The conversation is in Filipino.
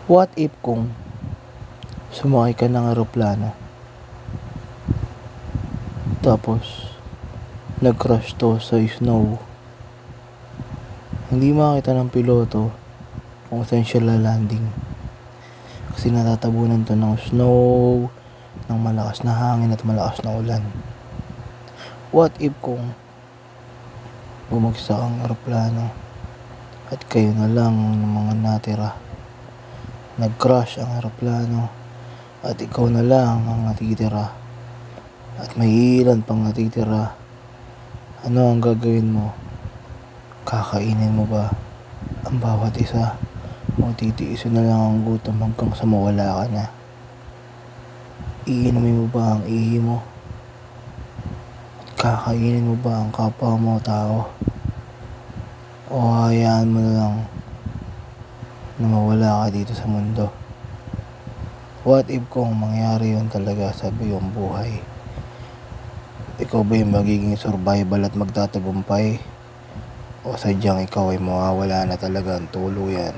What if kung sumakay ka ng eroplano tapos nag-crash to sa snow? Hindi makita ng piloto kung saan siya lalanding kasi natatabunan to ng snow, ng malakas na hangin at malakas na ulan. What if kung bumagsak ang eroplano at kayo na lang ng mga natira? Nag-crash ang eroplano at ikaw na lang ang natitira at may ilan pang natitira. Ano ang gagawin mo? Kakainin mo ba ang bawat isa o titiisin na lang ang gutom hanggang sa mawala ka na? Iinumin mo ba ang ihi mo? Kakainin mo ba ang kapwa mo tao? O hayaan mo na lang na mawala ka dito sa mundo? What if kung mangyari yun talaga sa iyong buhay? Ikaw ba yung magiging survival at magtatagumpay? O sadyang ikaw ay mawawala na talaga ang tuluyan?